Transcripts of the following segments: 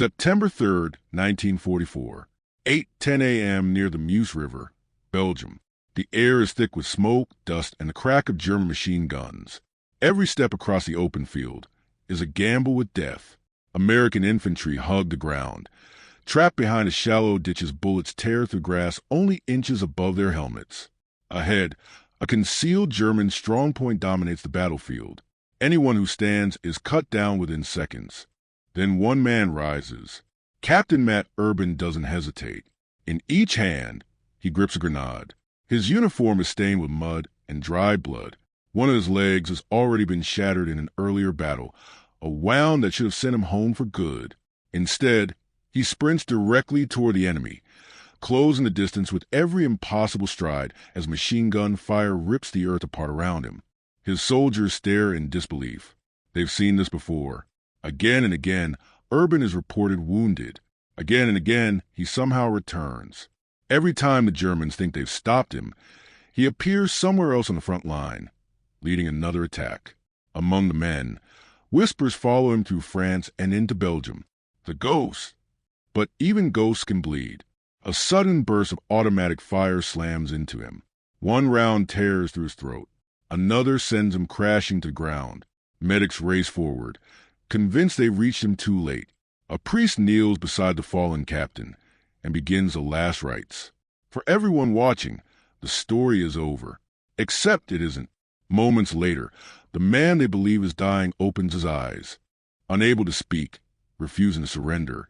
September 3rd, 1944, 8:10 a.m. near the Meuse River, Belgium. The air is thick with smoke, dust, and the crack of German machine guns. Every step across the open field is a gamble with death. American infantry hug the ground. Trapped behind a shallow ditch as bullets tear through grass only inches above their helmets. Ahead, a concealed German strongpoint dominates the battlefield. Anyone who stands is cut down within seconds. Then one man rises. Captain Matt Urban doesn't hesitate. In each hand, he grips a grenade. His uniform is stained with mud and dried blood. One of his legs has already been shattered in an earlier battle, a wound that should have sent him home for good. Instead, he sprints directly toward the enemy, closing the distance with every impossible stride as machine gun fire rips the earth apart around him. His soldiers stare in disbelief. They've seen this before. Again and again, Urban is reported wounded. Again and again, he somehow returns. Every time the Germans think they've stopped him, he appears somewhere else on the front line, leading another attack. Among the men, whispers follow him through France and into Belgium. The ghost. But even ghosts can bleed. A sudden burst of automatic fire slams into him. One round tears through his throat. Another sends him crashing to the ground. Medics race forward, convinced they've reached him too late. A priest kneels beside the fallen captain and begins the last rites. For everyone watching, the story is over. Except it isn't. Moments later, the man they believe is dying opens his eyes. Unable to speak, refusing to surrender,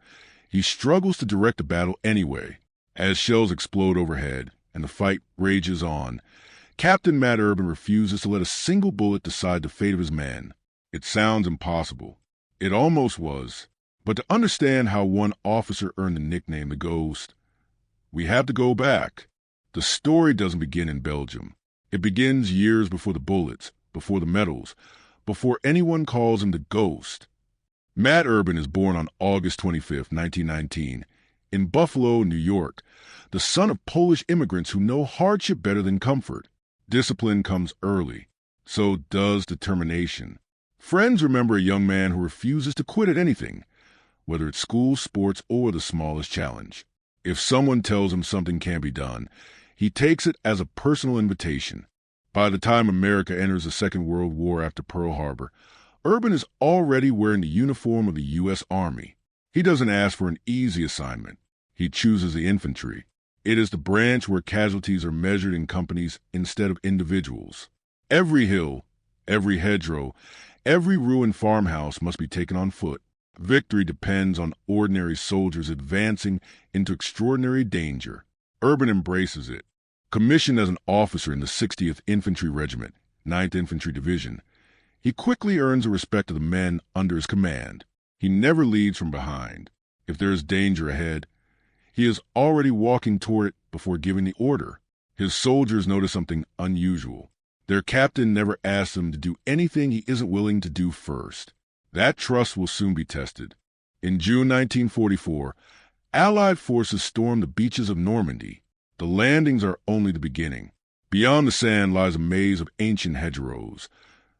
he struggles to direct the battle anyway. As shells explode overhead and the fight rages on, Captain Matt Urban refuses to let a single bullet decide the fate of his men. It sounds impossible. It almost was. But to understand how one officer earned the nickname the Ghost, we have to go back. The story doesn't begin in Belgium. It begins years before the bullets, before the medals, before anyone calls him the Ghost. Matt Urban is born on August 25, 1919, in Buffalo, New York, the son of Polish immigrants who know hardship better than comfort. Discipline comes early. So does determination. Friends remember a young man who refuses to quit at anything, whether it's school, sports, or the smallest challenge. If someone tells him something can't be done, he takes it as a personal invitation. By the time America enters the Second World War after Pearl Harbor, Urban is already wearing the uniform of the U.S. Army. He doesn't ask for an easy assignment. He chooses the infantry. It is the branch where casualties are measured in companies instead of individuals. Every hill, every hedgerow, every ruined farmhouse must be taken on foot. Victory depends on ordinary soldiers advancing into extraordinary danger. Urban embraces it. Commissioned as an officer in the 60th Infantry Regiment, 9th Infantry Division, he quickly earns the respect of the men under his command. He never leads from behind. If there is danger ahead, he is already walking toward it before giving the order. His soldiers notice something unusual. Their captain never asks them to do anything he isn't willing to do first. That trust will soon be tested. In June 1944, Allied forces storm the beaches of Normandy. The landings are only the beginning. Beyond the sand lies a maze of ancient hedgerows,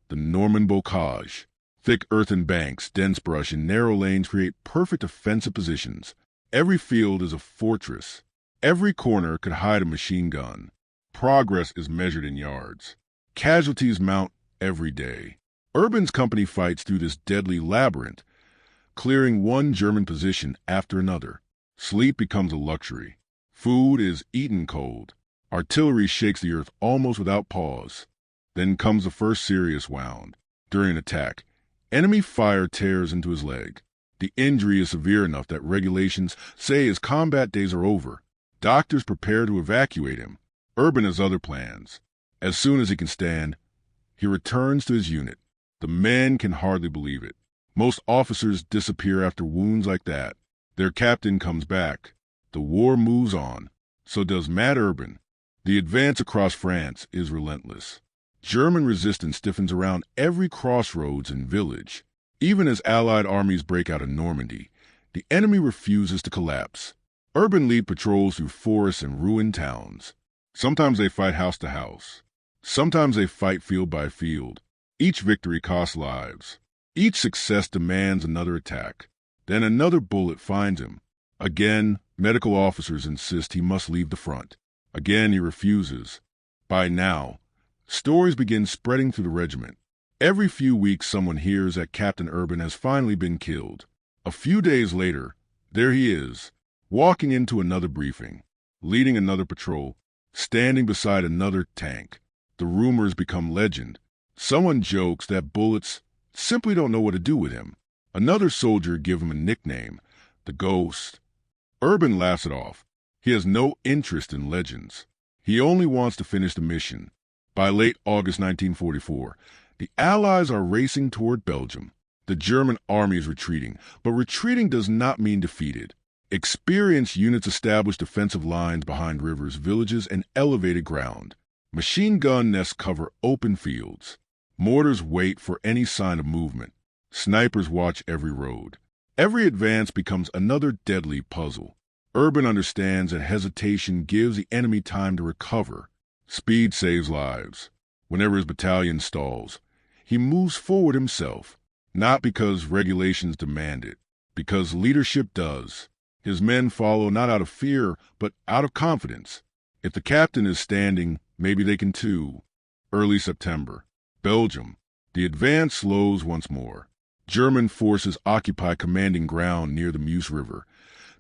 the Norman bocage. Thick earthen banks, dense brush, and narrow lanes create perfect offensive positions. Every field is a fortress. Every corner could hide a machine gun. Progress is measured in yards. Casualties mount every day. Urban's company fights through this deadly labyrinth, clearing one German position after another. Sleep becomes a luxury. Food is eaten cold. Artillery shakes the earth almost without pause. Then comes the first serious wound. During an attack, enemy fire tears into his leg. The injury is severe enough that regulations say his combat days are over. Doctors prepare to evacuate him. Urban has other plans. As soon as he can stand, he returns to his unit. The men can hardly believe it. Most officers disappear after wounds like that. Their captain comes back. The war moves on. So does Matt Urban. The advance across France is relentless. German resistance stiffens around every crossroads and village. Even as Allied armies break out in Normandy, the enemy refuses to collapse. Urban lead patrols through forests and ruined towns. Sometimes they fight house to house. Sometimes they fight field by field. Each victory costs lives. Each success demands another attack. Then another bullet finds him. Again, medical officers insist he must leave the front. Again, he refuses. By now, stories begin spreading through the regiment. Every few weeks, someone hears that Captain Urban has finally been killed. A few days later, there he is, walking into another briefing, leading another patrol, standing beside another tank. The rumors become legend. Someone jokes that bullets simply don't know what to do with him. Another soldier gives him a nickname, the Ghost. Urban laughs it off. He has no interest in legends. He only wants to finish the mission. By late August 1944, the Allies are racing toward Belgium. The German army is retreating, but retreating does not mean defeated. Experienced units establish defensive lines behind rivers, villages, and elevated ground. Machine gun nests cover open fields. Mortars wait for any sign of movement. Snipers watch every road. Every advance becomes another deadly puzzle. Urban understands that hesitation gives the enemy time to recover. Speed saves lives. Whenever his battalion stalls, he moves forward himself, not because regulations demand it, because leadership does. His men follow not out of fear, but out of confidence. If the captain is standing, maybe they can too. Early September. Belgium. The advance slows once more. German forces occupy commanding ground near the Meuse River,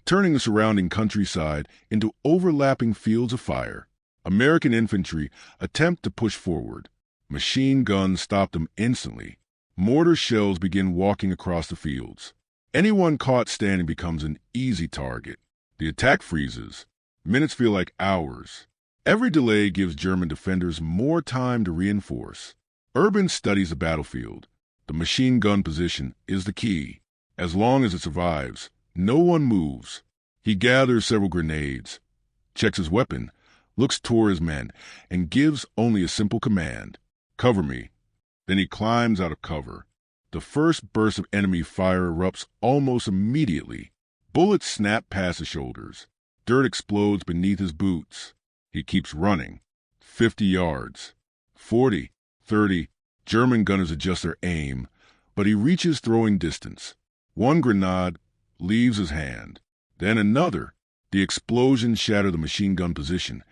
turning the surrounding countryside into overlapping fields of fire. American infantry attempt to push forward. Machine guns stop them instantly. Mortar shells begin walking across the fields. Anyone caught standing becomes an easy target. The attack freezes. Minutes feel like hours. Every delay gives German defenders more time to reinforce. Urban studies the battlefield. The machine gun position is the key. As long as it survives, no one moves. He gathers several grenades, checks his weapon, looks toward his men, and gives only a simple command: "Cover me." Then he climbs out of cover. The first burst of enemy fire erupts almost immediately. Bullets snap past his shoulders. Dirt explodes beneath his boots. He keeps running. 50 yards. 40. 30. German gunners adjust their aim, but he reaches throwing distance. One grenade leaves his hand. Then another. The explosions shatter the machine gun position,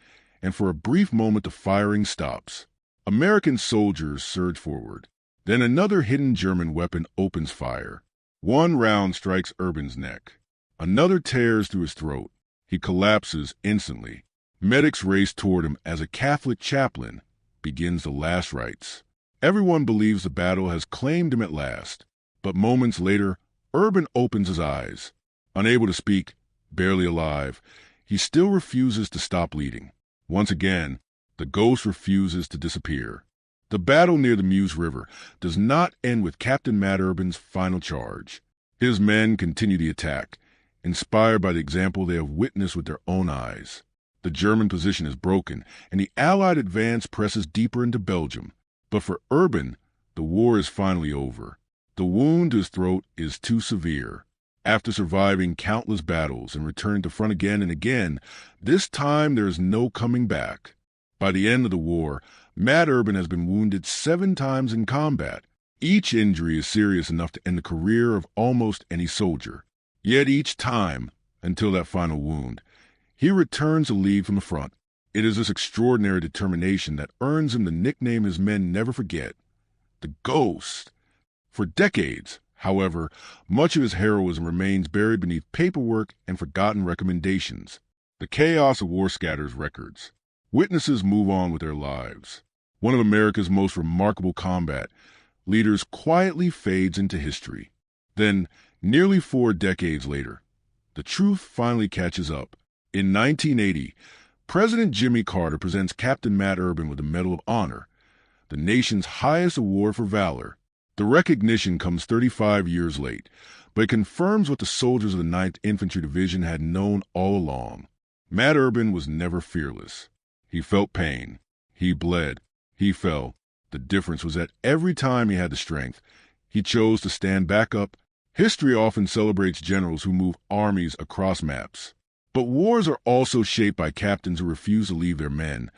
and for a brief moment the firing stops. American soldiers surge forward. Then another hidden German weapon opens fire. One round strikes Urban's neck. Another tears through his throat. He collapses instantly. Medics race toward him as a Catholic chaplain begins the Last Rites. Everyone believes the battle has claimed him at last. But moments later, Urban opens his eyes. Unable to speak, barely alive, he still refuses to stop bleeding. Once again, the ghost refuses to disappear. The battle near the Meuse River does not end with Captain Matt Urban's final charge. His men continue the attack, inspired by the example they have witnessed with their own eyes. The German position is broken, and the Allied advance presses deeper into Belgium. But for Urban, the war is finally over. The wound to his throat is too severe. After surviving countless battles and returning to front again and again, this time there is no coming back. By the end of the war, Matt Urban has been wounded 7 times in combat. Each injury is serious enough to end the career of almost any soldier. Yet each time, until that final wound, he returns to lead from the front. It is this extraordinary determination that earns him the nickname his men never forget, the Ghost. For decades, however, much of his heroism remains buried beneath paperwork and forgotten recommendations. The chaos of war scatters records. Witnesses move on with their lives. One of America's most remarkable combat leaders quietly fades into history. Then, nearly 4 decades later, the truth finally catches up. In 1980, President Jimmy Carter presents Captain Matt Urban with the Medal of Honor, the nation's highest award for valor. The recognition comes 35 years late, but it confirms what the soldiers of the 9th Infantry Division had known all along. Matt Urban was never fearless. He felt pain. He bled. He fell. The difference was that every time he had the strength, he chose to stand back up. History often celebrates generals who move armies across maps. But wars are also shaped by captains who refuse to leave their men,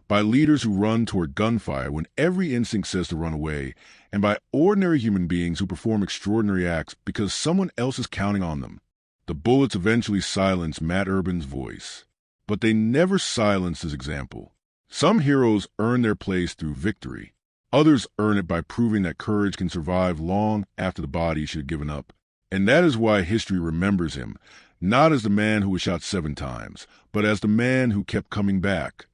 by leaders who run toward gunfire when every instinct says to run away, and by ordinary human beings who perform extraordinary acts because someone else is counting on them. The bullets eventually silenced Matt Urban's voice, but they never silenced his example. Some heroes earn their place through victory. Others earn it by proving that courage can survive long after the body should have given up. And that is why history remembers him, not as the man who was shot 7 times, but as the man who kept coming back.